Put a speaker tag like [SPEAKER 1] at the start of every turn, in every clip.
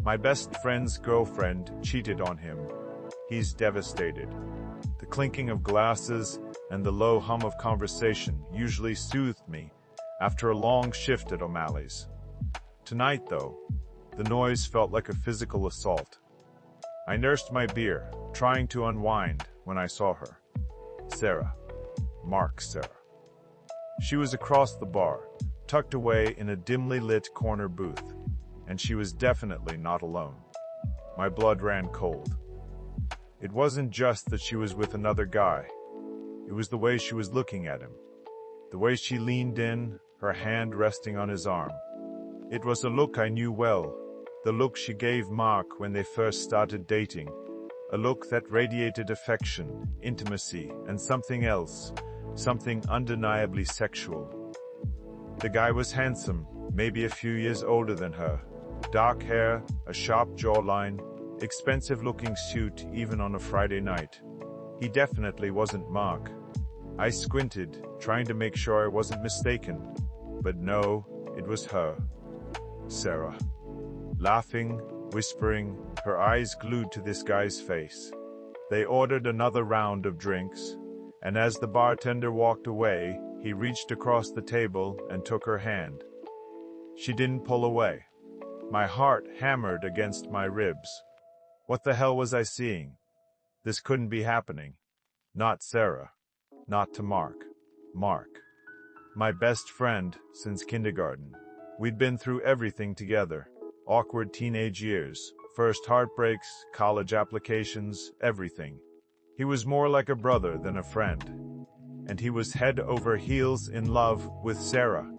[SPEAKER 1] My best friend's girlfriend cheated on him. He's devastated. The clinking of glasses and the low hum of conversation usually soothed me after a long shift at O'Malley's. Tonight, though, the noise felt like a physical assault. I nursed my beer, trying to unwind when I saw her. Sarah. Mark's Sarah. She was across the bar, tucked away in a dimly lit corner booth, and she was definitely not alone. My blood ran cold. It wasn't just that she was with another guy. It was the way she was looking at him. The way she leaned in, her hand resting on his arm. It was a look I knew well, the look she gave Mark when they first started dating. A look that radiated affection, intimacy, and something else, something undeniably sexual. The guy was handsome, maybe a few years older than her. Dark hair, a sharp jawline, expensive-looking suit even on a Friday night. He definitely wasn't Mark. I squinted, trying to make sure I wasn't mistaken. But no, it was her. Sarah. Laughing, whispering, her eyes glued to this guy's face. They ordered another round of drinks, and as the bartender walked away, he reached across the table and took her hand. She didn't pull away. My heart hammered against my ribs. What the hell was I seeing? This couldn't be happening. Not Sarah. Not to Mark. Mark. My best friend since kindergarten. We'd been through everything together. Awkward teenage years, first heartbreaks, college applications, everything. He was more like a brother than a friend. And he was head over heels in love with Sarah.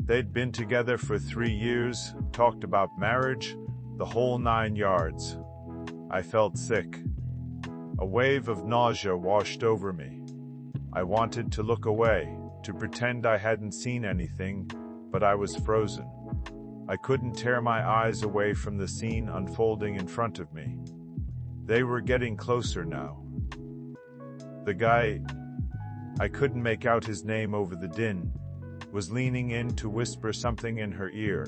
[SPEAKER 1] They'd been together for 3 years, talked about marriage, the whole 9 yards. I felt sick. A wave of nausea washed over me. I wanted to look away, to pretend I hadn't seen anything, but I was frozen. I couldn't tear my eyes away from the scene unfolding in front of me. They were getting closer now. The guy, I couldn't make out his name over the din, was leaning in to whisper something in her ear.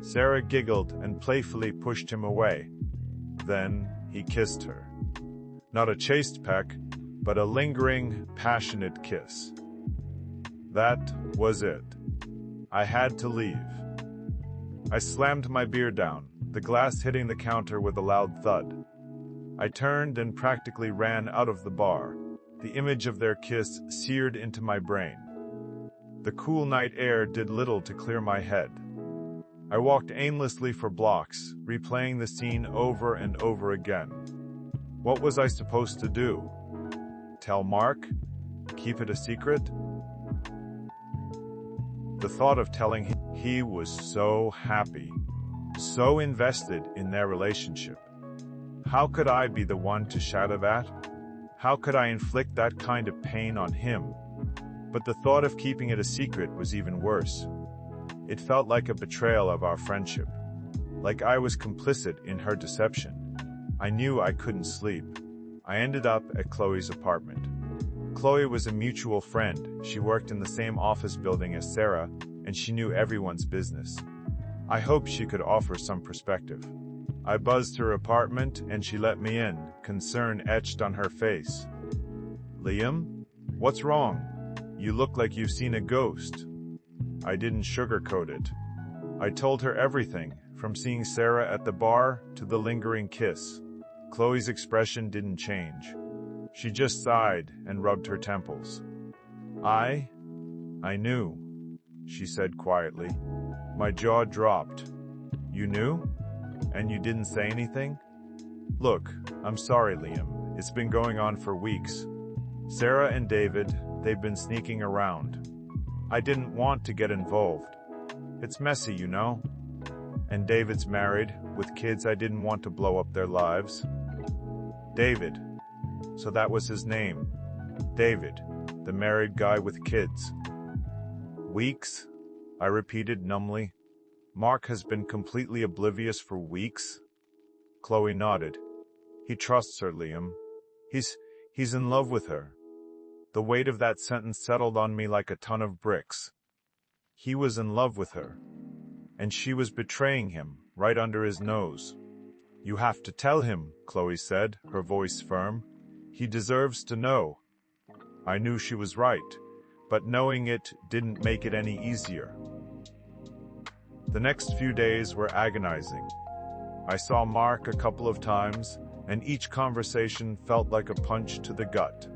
[SPEAKER 1] Sarah giggled and playfully pushed him away. Then he kissed her. Not a chaste peck, but a lingering, passionate kiss. That was it. I had to leave. I slammed my beer down, the glass hitting the counter with a loud thud. I turned and practically ran out of the bar, the image of their kiss seared into my brain. The cool night air did little to clear my head. I walked aimlessly for blocks, replaying the scene over and over again. What was I supposed to do? Tell Mark? Keep it a secret? The thought of telling him, he was so happy, so invested in their relationship. How could I be the one to shatter that? How could I inflict that kind of pain on him? But the thought of keeping it a secret was even worse. It felt like a betrayal of our friendship, like I was complicit in her deception. I knew I couldn't sleep. I ended up at Chloe's apartment. Chloe was a mutual friend. She worked in the same office building as Sarah, and she knew everyone's business. I hoped she could offer some perspective. I buzzed her apartment, and she let me in, concern etched on her face. Liam? What's wrong? You look like you've seen a ghost. I didn't sugarcoat it. I told her everything, from seeing Sarah at the bar to the lingering kiss. Chloe's expression didn't change. She just sighed and rubbed her temples. I knew, she said quietly. My jaw dropped. You knew? And you didn't say anything? Look, I'm sorry, Liam. It's been going on for weeks. Sarah and David, they've been sneaking around. I didn't want to get involved. It's messy, you know? And David's married, with kids. I didn't want to blow up their lives. David. So that was his name. David, the married guy with kids. Weeks? I repeated numbly. Mark has been completely oblivious for weeks? Chloe nodded. He trusts her, Liam. He's in love with her. The weight of that sentence settled on me like a ton of bricks. He was in love with her. And she was betraying him, right under his nose. "You have to tell him," Chloe said, her voice firm. "He deserves to know." I knew she was right, but knowing it didn't make it any easier. The next few days were agonizing. I saw Mark a couple of times, and each conversation felt like a punch to the gut.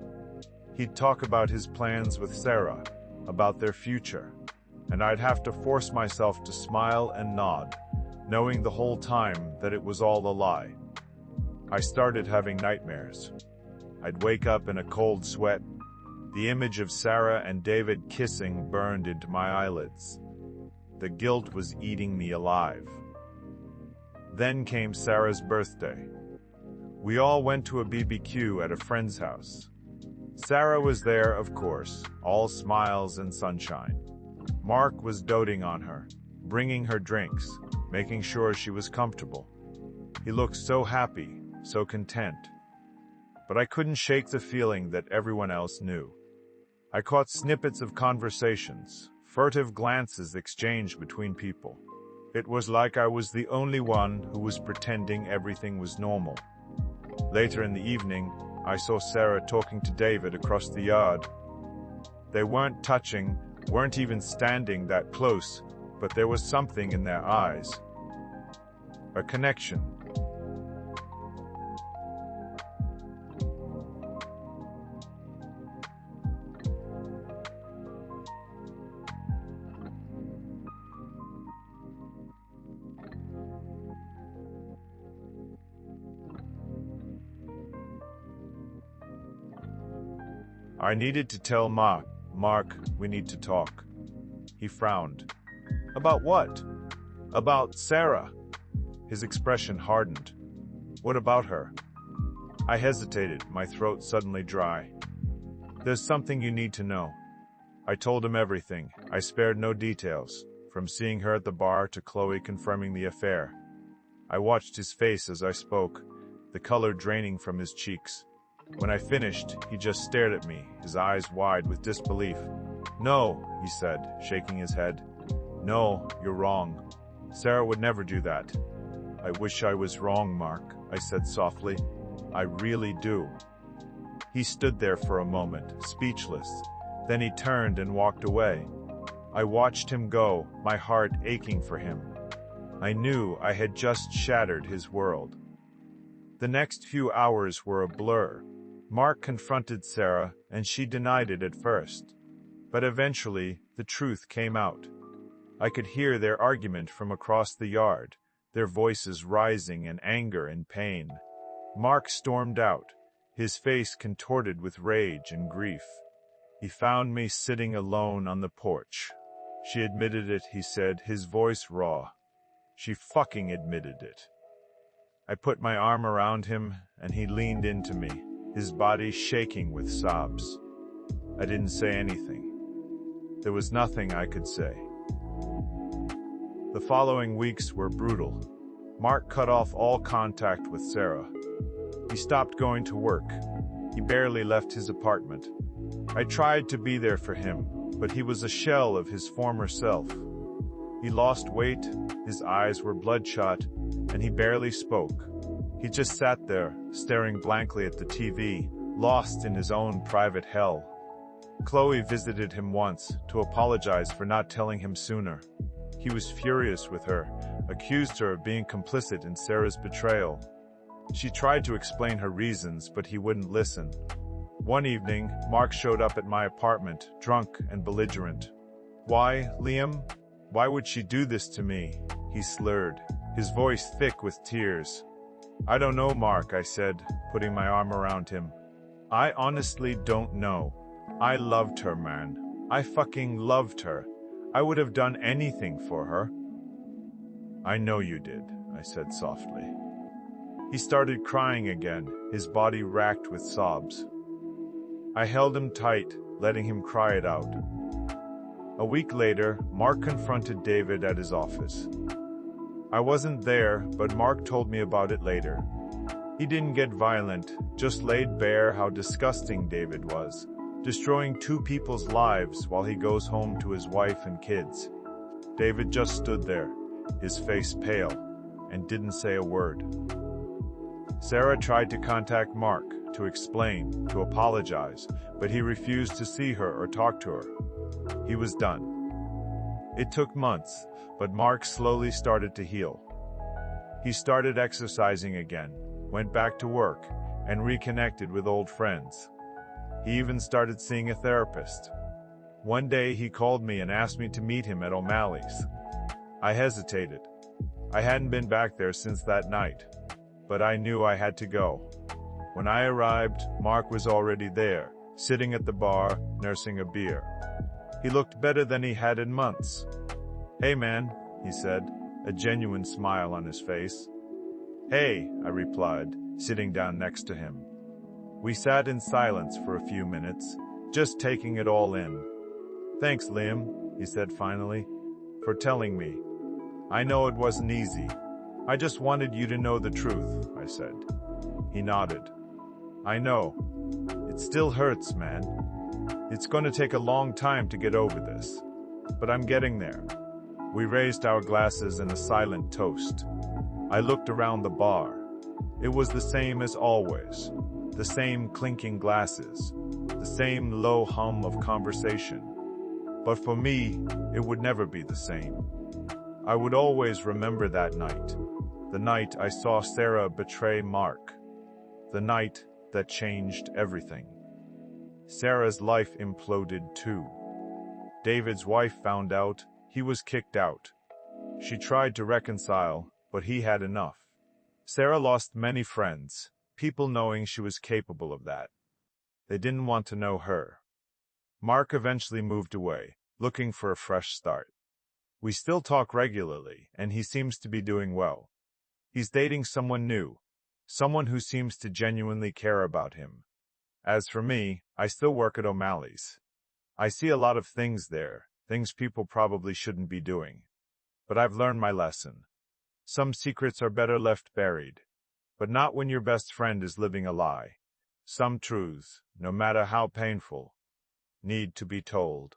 [SPEAKER 1] He'd talk about his plans with Sarah, about their future, and I'd have to force myself to smile and nod, knowing the whole time that it was all a lie. I started having nightmares. I'd wake up in a cold sweat. The image of Sarah and David kissing burned into my eyelids. The guilt was eating me alive. Then came Sarah's birthday. We all went to a BBQ at a friend's house. Sarah was there, of course, all smiles and sunshine. Mark was doting on her, bringing her drinks, making sure she was comfortable. He looked so happy, so content. But I couldn't shake the feeling that everyone else knew. I caught snippets of conversations, furtive glances exchanged between people. It was like I was the only one who was pretending everything was normal. Later in the evening, I saw Sarah talking to David across the yard. They weren't touching, weren't even standing that close, but there was something in their eyes. A connection. I needed to tell Mark, we need to talk. He frowned. About what? About Sarah. His expression hardened. What about her? I hesitated, my throat suddenly dry. There's something you need to know. I told him everything. I spared no details, from seeing her at the bar to Chloe confirming the affair. I watched his face as I spoke, the color draining from his cheeks. When I finished, he just stared at me, his eyes wide with disbelief. "No," he said, shaking his head. "No, you're wrong. Sarah would never do that." "I wish I was wrong, Mark," I said softly. "I really do." He stood there for a moment, speechless. Then he turned and walked away. I watched him go, my heart aching for him. I knew I had just shattered his world. The next few hours were a blur. Mark confronted Sarah, and she denied it at first. But eventually, the truth came out. I could hear their argument from across the yard, their voices rising in anger and pain. Mark stormed out, his face contorted with rage and grief. He found me sitting alone on the porch. "She admitted it," he said, his voice raw. "She fucking admitted it." I put my arm around him, and he leaned into me, his body shaking with sobs. I didn't say anything. There was nothing I could say. The following weeks were brutal. Mark cut off all contact with Sarah. He stopped going to work. He barely left his apartment. I tried to be there for him, but he was a shell of his former self. He lost weight, his eyes were bloodshot, and he barely spoke. He just sat there, staring blankly at the TV, lost in his own private hell. Chloe visited him once, to apologize for not telling him sooner. He was furious with her, accused her of being complicit in Sarah's betrayal. She tried to explain her reasons, but he wouldn't listen. One evening, Mark showed up at my apartment, drunk and belligerent. "Why, Liam? Why would she do this to me?" he slurred, his voice thick with tears. "I don't know, Mark," I said, putting my arm around him. "I honestly don't know. I loved her, man. I fucking loved her. I would have done anything for her." "I know you did," I said softly. He started crying again, his body racked with sobs. I held him tight, letting him cry it out. A week later, Mark confronted David at his office. I wasn't there, but Mark told me about it later. He didn't get violent, just laid bare how disgusting David was, destroying two people's lives while he goes home to his wife and kids. David just stood there, his face pale. and didn't say a word. Sarah tried to contact Mark, to explain, to apologize, but he refused to see her or talk to her. He was done. It took months, but Mark slowly started to heal. He started exercising again, went back to work, and reconnected with old friends. He even started seeing a therapist. One day he called me and asked me to meet him at O'Malley's. I hesitated. I hadn't been back there since that night, but I knew I had to go. When I arrived, Mark was already there, sitting at the bar, nursing a beer. He looked better than he had in months. "Hey man," he said, a genuine smile on his face. "Hey," I replied, sitting down next to him. We sat in silence for a few minutes, just taking it all in. "Thanks, Liam," he said finally, "for telling me. I know it wasn't easy. I just wanted you to know the truth," I said. He nodded. "I know. It still hurts, man. It's gonna take a long time to get over this. But I'm getting there." We raised our glasses in a silent toast. I looked around the bar. It was the same as always. The same clinking glasses. The same low hum of conversation. But for me, it would never be the same. I would always remember that night. The night I saw Sarah betray Mark. The night that changed everything. Sarah's life imploded too. David's wife found out. He was kicked out. She tried to reconcile, but he had enough. Sarah lost many friends, people knowing she was capable of that. They didn't want to know her. Mark eventually moved away, looking for a fresh start. We still talk regularly, and he seems to be doing well. He's dating someone new, someone who seems to genuinely care about him. As for me, I still work at O'Malley's. I see a lot of things there, things people probably shouldn't be doing. But I've learned my lesson. Some secrets are better left buried, but not when your best friend is living a lie. Some truths, no matter how painful, need to be told.